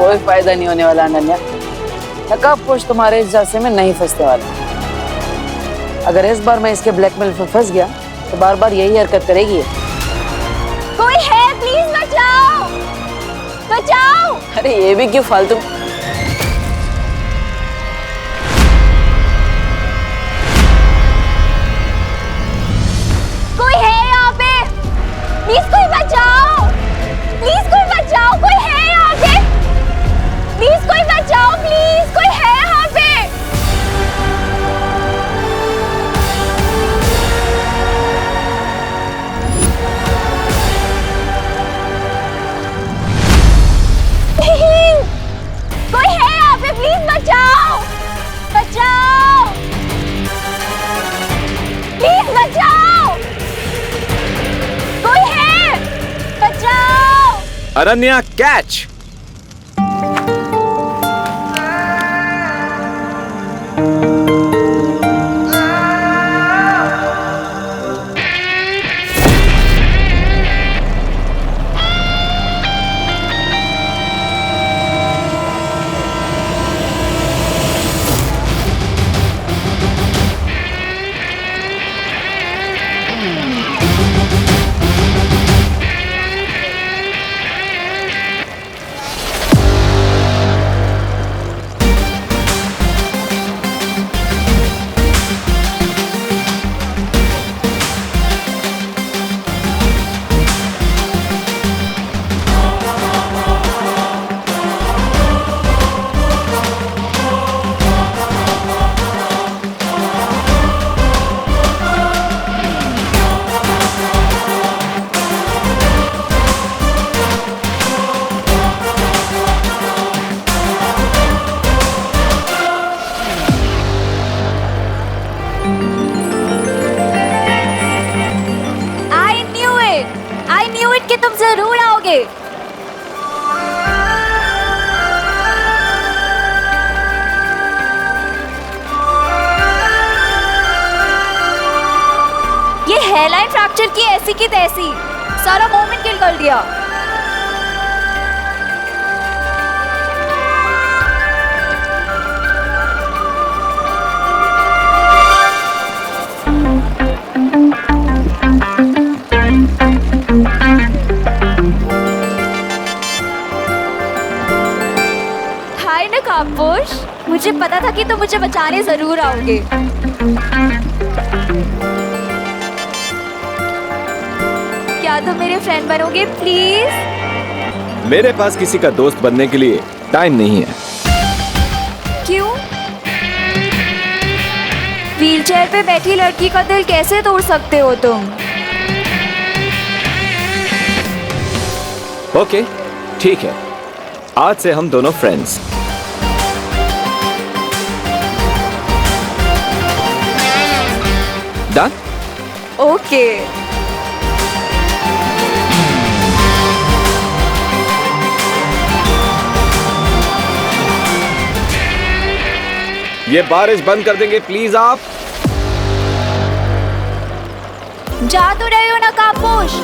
कोई फायदा नहीं होने वाला अनन्या। नकाब पोश तुम्हारे इस जासे में नहीं फंसने वाला। अगर इस बार मैं इसके ब्लैकमेल में फंस गया तो बार बार यही हरकत करेगी ये। कोई है, प्लीज बचाओ बचाओ। अरे ये भी क्यों फालतू। कोई है यहाँ पे, प्लीज कोई बचाओ, प्लीज कोई बचाओ। कोई है यहाँ पे, प्लीज कोई बचाओ, प्लीज कोई है यहाँ पे। नहीं, कोई है यहाँ पे, प्लीज बचाओ बचाओ, प्लीज बचाओ। कोई है, बचाओ। Ananya catch. I knew it कि तुम जरूर आओगे। ये हेयरलाइन फ्रैक्चर की ऐसी की तैसी, सारा मोमेंट किल कर दिया। हाय नकाब पोश, मुझे पता था कि तुम मुझे बचाने जरूर आओगे। क्या तुम मेरे फ्रेंड बनोगे प्लीज? मेरे पास किसी का दोस्त बनने के लिए टाइम नहीं है। क्यों? व्हीलचेयर पे बैठी लड़की का दिल कैसे तोड़ सकते हो तुम? ओके, ठीक है, आज से हम दोनों फ्रेंड्स। डन? ओके। ये बारिश बंद कर देंगे प्लीज आप। जा तो रहे हो नकाब पोश,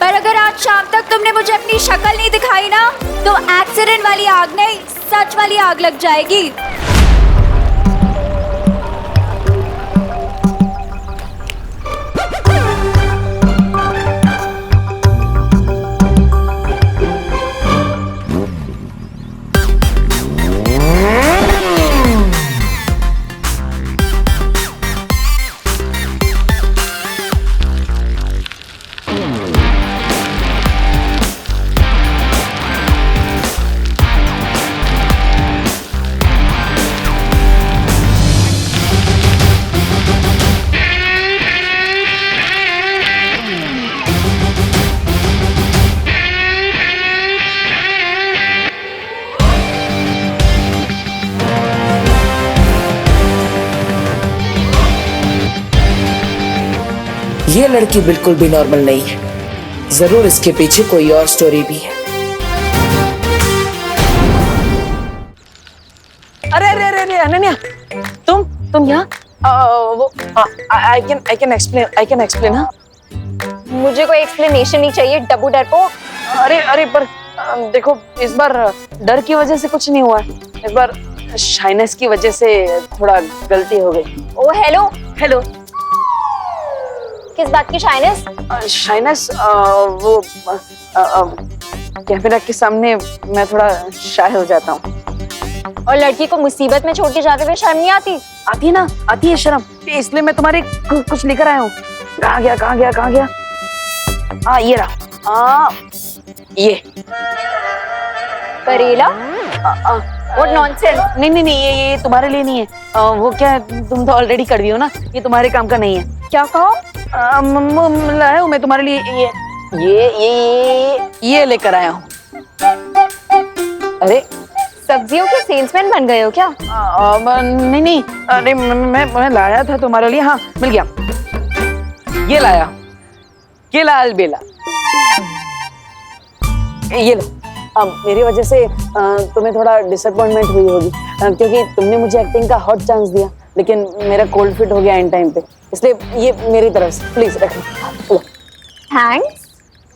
पर अगर आज शाम तक तुमने मुझे अपनी शक्ल नहीं दिखाई ना, तो एक्सीडेंट वाली आग नहीं, सच वाली आग लग जाएगी। ये लड़की बिल्कुल भी नॉर्मल नहीं है, जरूर इसके पीछे कोई और स्टोरी भी है। अरे अरे अरे अरे अनन्या, तुम यहाँ? वो आई कैन एक्सप्लेन। हाँ, मुझे कोई एक्सप्लेनेशन नहीं चाहिए, डब्बू डरपोक। अरे अरे पर देखो इस बार डर की वजह से कुछ नहीं हुआ है, इस बार शाइनेस की वजह से थोड़ा गलती हो गई। ओ हेलो, हेलो। किस बात की शाइनेस? शाइनेस वो कैमरा के सामने मैं थोड़ा शाय हो जाता हूँ। और लड़की को मुसीबत में छोड़ के जाते हुए शर्म नहीं आती? आती है ना, आती है शर्म, इसलिए मैं तुम्हारे कुछ लेकर आया हूँ। कहाँ गया कहाँ गया कहाँ गया? ये रहा। ये करेला? What nonsense? नहीं नहीं नहीं, ये तुम्हारे लिए नहीं है। वो क्या है, तुम तो ऑलरेडी कर दी हो ना, ये तुम्हारे काम का नहीं है। क्या कहो? लाया हूँ मैं तुम्हारे लिए ये लेकर आया हूँ। अरे सब्जियों के सेल्समैन बन गए हो क्या? नहीं नहीं, अरे मैं लाया था तुम्हारे लिए। हाँ मिल गया, ये लाया, ये लाल बेला, ये लो। मेरी वजह से तुम्हें थोड़ा डिसअपॉइंटमेंट हुई होगी, क्योंकि तुमने मुझे एक्टिंग का हॉट चांस दिया, लेकिन मेरा कोल्ड फिट हो गया इन टाइम पे, इसलिए ये मेरी तरफ से प्लीज रख लो। Thanks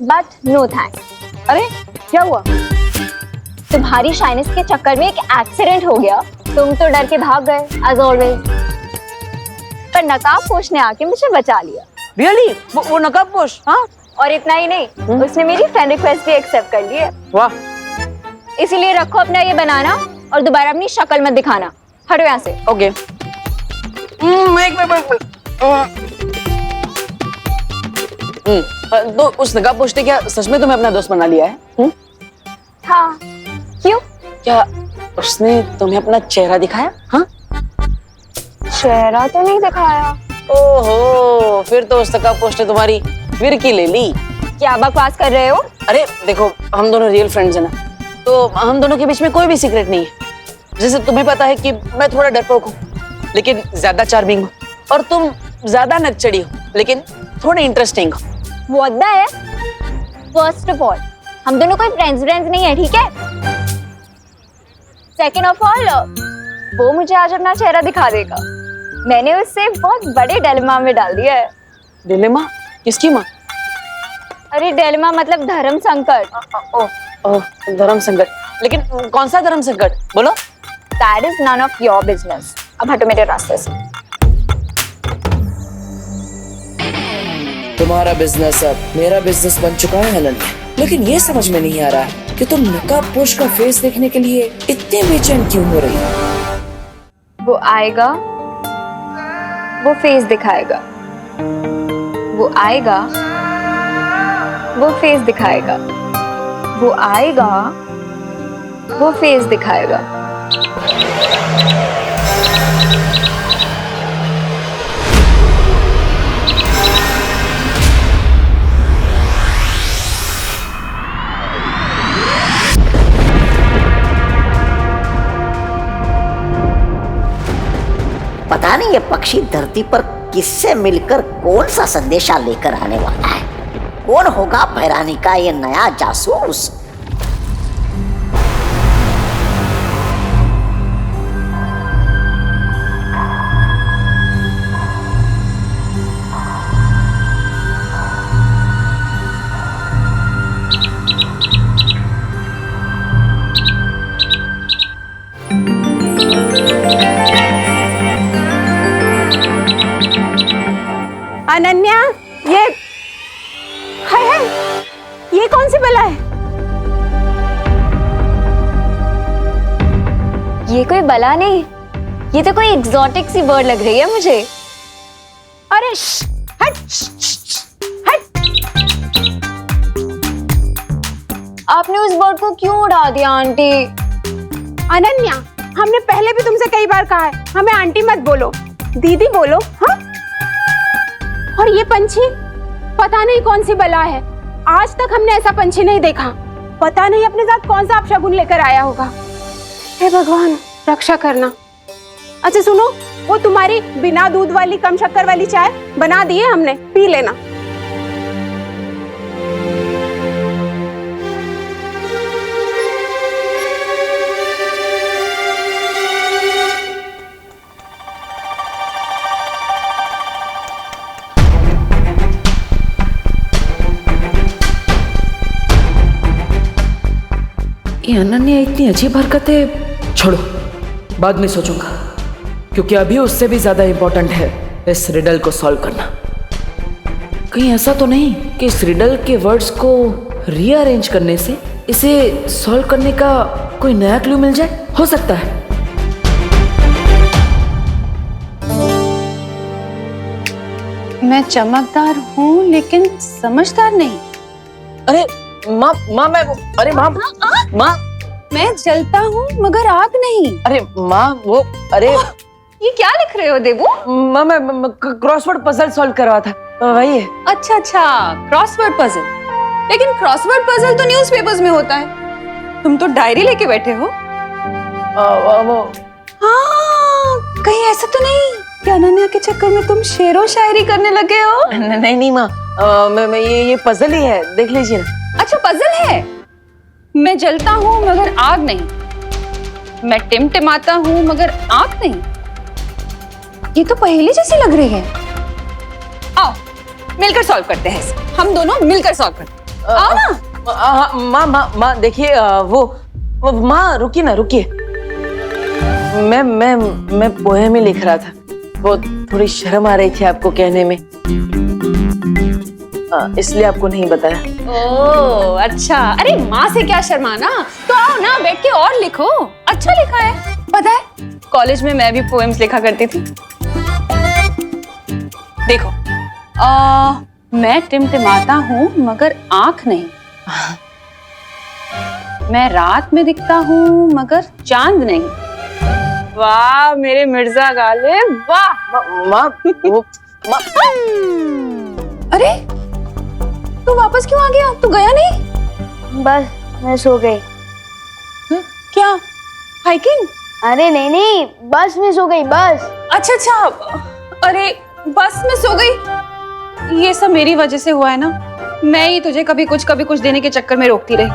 but no thanks. अरे क्या हुआ? तुम्हारी शाइनेस के चक्कर में एक एक्सीडेंट हो गया, तुम तो डर के भाग गए एज ऑलवेज, पर नकाबपोश ने आके मुझे बचा लिया। रियली? वो नकाबपोश? हाँ। और इतना ही नहीं, उसने मेरी फ्रेंड रिक्वेस्ट भी एक्सेप्ट कर ली है। वाह। इसीलिए रखो अपना ये बनाना और दोबारा अपनी शक्ल मत दिखाना। हटो यहाँ से। ओके। तो उस नकाबपोश ने क्या सच में तुम्हें अपना दोस्त बना लिया है? हाँ। क्यों? क्या उसने तुम्हें अपना चेहरा दिखाया? हाँ? चेहरा तो नहीं दिखाया। ओहो, फिर तो उस नकाबपोश ने तुम्हारी फिरकी ले ली। क्या बकवास कर रहे हो? अरे देखो, हम दोनों रियल फ्रेंड्स हैं ना, तो हम दोनों के बीच में कोई भी सीक्रेट नहीं है। जैसे तुम्हें पता है कि मैं थोड़ा डरपोक हूँ, लेकिन ज्यादा चार्मिंग हूँ, और तुम ज्यादा नकचड़ी हो, लेकिन थोड़े इंटरेस्टिंग हो। What the है? First of all, हम दोनों कोई फ्रेंड्स नहीं है, ठीक है? Second of all, वो मुझे आज अपना चेहरा दिखा देगा। मैंने उससे बहुत बड़े डिलेमा में डाल दिया है। डिलेमा? किसकी माँ? अरे डिलेमा मतलब धर्म संकट। धर्म संकट? लेकिन कौन सा धर्म संकट? बोलो। That is none of your business. अब हटो मेरे रास्ते से। तुम्हारा बिजनेस अब मेरा बिजनेस बन चुका है अनन्या, लेकिन ये समझ में नहीं आ रहा कि तुम नकाबपोश का फेस देखने के लिए इतने बेचैन क्यों हो रही हो? वो आएगा, वो फेस दिखाएगा। वो आएगा, वो फेस दिखाएगा। वो आएगा, वो फेस दिखाएगा। पता नहीं ये पक्षी धरती पर किससे मिलकर कौन सा संदेशा लेकर आने वाला है। कौन होगा भैरानी का ये नया जासूस? अनन्या, ये कौन सी बला है? ये कोई बला नहीं, ये तो कोई एग्जॉटिक सी बर्ड लग रही है मुझे। अरे हट, हट। आपने उस बर्ड को क्यों उड़ा दिया आंटी? अनन्या, हमने पहले भी तुमसे कई बार कहा है, हमें आंटी मत बोलो, दीदी बोलो। हाँ? और ये पंछी पता नहीं कौन सी बला है, आज तक हमने ऐसा पंछी नहीं देखा। पता नहीं अपने साथ कौन सा अपशगुन लेकर आया होगा। हे भगवान, रक्षा करना। अच्छा सुनो, वो तुम्हारी बिना दूध वाली कम शक्कर वाली चाय बना दी है हमने, पी लेना। ये अनन्या इतनी अजीब हरकतें छोड़ो, बाद में सोचूंगा, क्योंकि अभी उससे भी ज्यादा इंपॉर्टेंट है इस रिडल को सॉल्व करना। कहीं ऐसा तो नहीं कि इस रिडल के वर्ड्स को रीअरेंज करने से इसे सॉल्व करने का कोई नया क्लू मिल जाए? हो सकता है। मैं चमकदार हूँ लेकिन समझदार नहीं। अरे माँ माँ मैं अरे माँ माँ मैं जलता हूँ मगर आग नहीं। अरे माँ वो अरे ये क्या लिख रहे हो देवू? माँ मैं क्रॉसवर्ड पजल सॉल्व कर रहा था, वही है। अच्छा अच्छा, क्रॉसवर्ड पजल। लेकिन क्रॉसवर्ड पजल तो न्यूज़पेपर्स में होता है, तुम तो डायरी लेके बैठे हो। वो हाँ, कहीं ऐसा तो नहीं कि अनन्या के चक्कर में तुम शेरो शायरी करने लगे हो? नहीं माँ, मैं ये पजल ही है, देख लीजिए ना। अच्छा पजल है। मैं जलता हूँ मगर आग नहीं, मैं टिमटिमाता हूँ मगर आग नहीं। ये तो पहेली जैसी लग रही है। आओ मिलकर सॉल्व करते हैं इसे। हम दोनों मिलकर सॉल्व करते हैं। आओ ना। माँ देखिए, वो माँ रुकिए ना, रुकिए। मैं पोएम ही लिख रहा था, वो थोड़ी शर्म आ रही थी आपको कहने में, इसलिए आपको नहीं बताया। ओह अच्छा, अरे माँ से क्या शर्माना, तो आओ ना बैठ के और लिखो। अच्छा लिखा है। पता है कॉलेज में मैं भी पोएम्स लिखा करती थी। देखो, मैं टिमटिमाता हूँ मगर आंख नहीं, मैं रात में दिखता हूँ मगर चांद नहीं। वाह मेरे मिर्जा गालिब, वाह। माँ वो माँ अरे तू वापस क्यों आ गया? तू गया नहीं? बस मैं सो गई। क्या हाइकिंग? अरे नहीं नहीं, बस में सो गई, बस। अच्छा अच्छा, अरे बस में सो गई। ये सब मेरी वजह से हुआ है ना, मैं ही तुझे कभी कुछ देने के चक्कर में रोकती रही।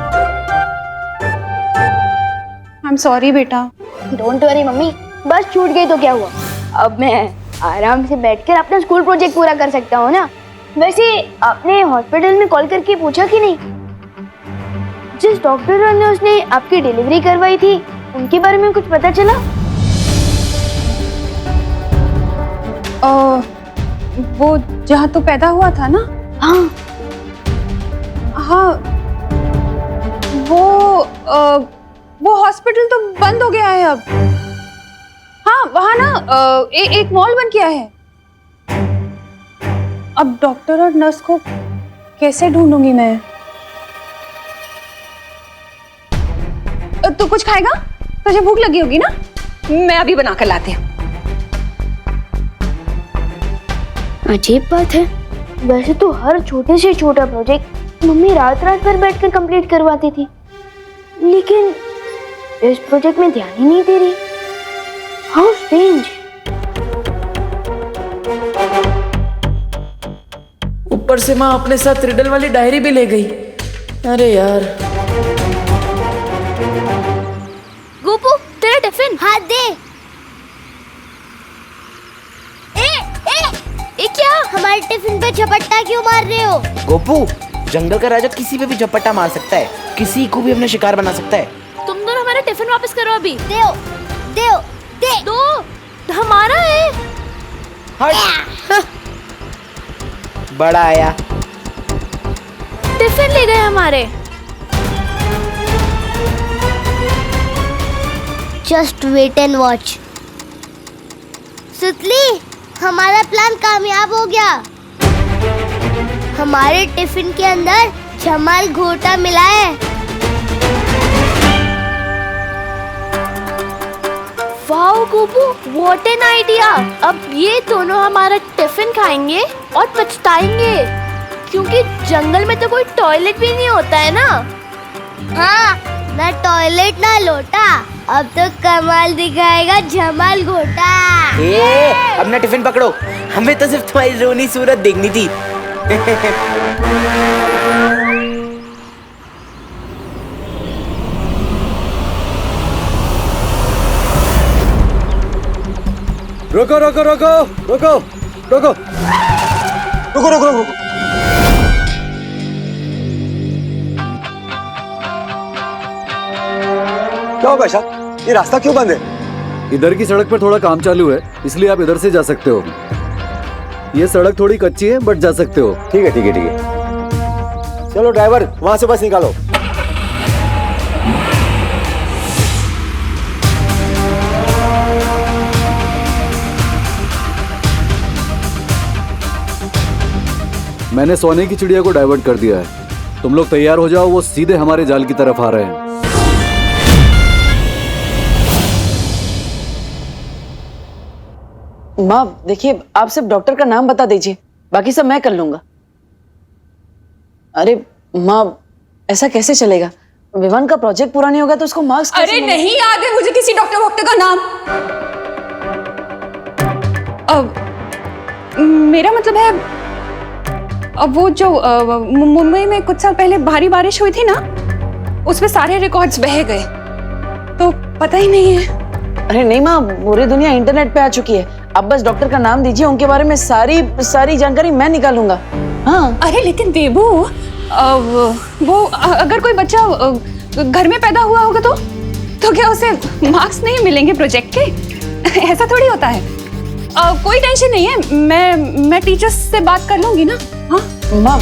आई एम सॉरी बेटा। डोंट वरी मम्मी, बस छूट गई तो क्या हुआ, अब मैं आराम से बैठकर अपना स्कूल प्रोजेक्ट पूरा कर सकता हूँ ना। वैसे आपने हॉस्पिटल में कॉल करके पूछा कि नहीं, जिस डॉक्टर ने उसने आपकी डिलीवरी करवाई थी उनके बारे में कुछ पता चला? वो जहाँ तो पैदा हुआ था ना? हाँ हाँ, वो हॉस्पिटल तो बंद हो गया है अब। हाँ वहाँ ना एक मॉल बन गया है। अब डॉक्टर और नर्स को कैसे ढूंढूंगी मैं? तू कुछ खाएगा? तुझे भूख लगी होगी ना, मैं अभी बना कर लाती हूँ। अजीब बात है, वैसे तो हर छोटे से छोटा प्रोजेक्ट मम्मी रात रात भर बैठकर कंप्लीट करवाती थी, लेकिन इस प्रोजेक्ट में ध्यान ही नहीं दे रही। How strange. ऊपर से माँ अपने साथ रिडल वाली डायरी भी ले गई। अरे यार। गोपू तेरा टिफिन। हाथ दे। ए क्या, हमारे टिफिन पे झपट्टा क्यों मार रहे हो? गोपू, जंगल का राजा किसी पे भी झपट्टा मार सकता है, किसी को भी अपना शिकार बना सकता है। तुम दोनों हमारा टिफिन वापस करो अभी। दो दो दे दो, हमारा है। हट। बड़ा आया, टिफिन ले गए हमारे। Just wait and watch. सुतली, हमारा प्लान कामयाब हो गया। हमारे टिफिन के अंदर जमाल घोटा मिला है। Wow Gopu, what an idea. अब ये दोनों हमारा टिफिन खाएंगे और पछताएंगे, क्योंकि जंगल में तो कोई टॉयलेट भी नहीं होता है ना। हाँ, ना टॉयलेट ना लोटा, अब तो कमाल दिखाएगा जमाल घोटा। अपना टिफिन पकड़ो, हमें तो सिर्फ तुम्हारी रोनी सूरत देखनी थी। रुको रुको रुको रुको रुको रुको रुको रुको। क्या हुआ शाह? ये रास्ता क्यों बंद है? इधर की सड़क पर थोड़ा काम चालू है, इसलिए आप इधर से जा सकते हो। ये सड़क थोड़ी कच्ची है, बट जा सकते हो। ठीक है ठीक है ठीक है। चलो ड्राइवर, वहां से बस निकालो। मैंने सोने की चिड़िया को डाइवर्ट कर दिया है। तुम लोग तैयार हो जाओ, वो सीधे हमारे जाल की तरफ आ रहे हैं। माँ देखिए, आप सिर्फ डॉक्टर का नाम बता दीजिए, बाकी सब मैं कर लूंगा। अरे माँ, ऐसा कैसे चलेगा? विवान का प्रोजेक्ट पूरा नहीं होगा तो उसको मार्क्स कैसे अरे मिलेंगे? नहीं याद है मुझे किसी डॉक्टर वॉक्टर का नाम। अब मेरा मतलब है, अब वो जो मुंबई में कुछ साल पहले भारी बारिश हुई थी ना, उसमें सारे रिकॉर्ड्स बह गए, तो पता ही नहीं है। अरे नहीं माँ, पूरी दुनिया इंटरनेट पे आ चुकी है। आप बस डॉक्टर का नाम दीजिए, उनके बारे में सारी जानकारी मैं निकालूंगा। हाँ। अरे लेकिन देबू, वो अगर कोई बच्चा घर में पैदा हुआ होगा तो क्या उसे मार्क्स नहीं मिलेंगे प्रोजेक्ट के? ऐसा थोड़ी होता है। कोई टेंशन नहीं है, मैं टीचर्स से बात कर लूंगी ना। हाँ माँ,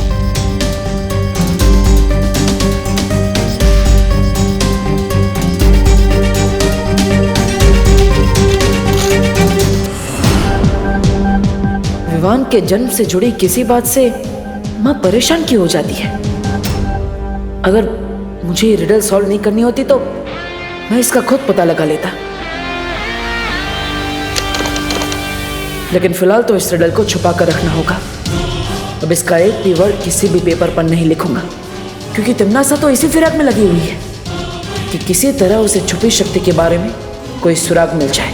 विवान के जन्म से जुड़ी किसी बात से माँ परेशान क्यों हो जाती है? अगर मुझे ये रिडल सॉल्व नहीं करनी होती तो मैं इसका खुद पता लगा लेता, लेकिन फिलहाल तो इस रिडल को छुपा कर रखना होगा। अब इसका एक भी वर्ड किसी भी पेपर पर नहीं लिखूंगा, क्योंकि तिमनासा तो इसी फिराक में लगी हुई है कि किसी तरह उसे छुपी शक्ति के बारे में कोई सुराग मिल जाए।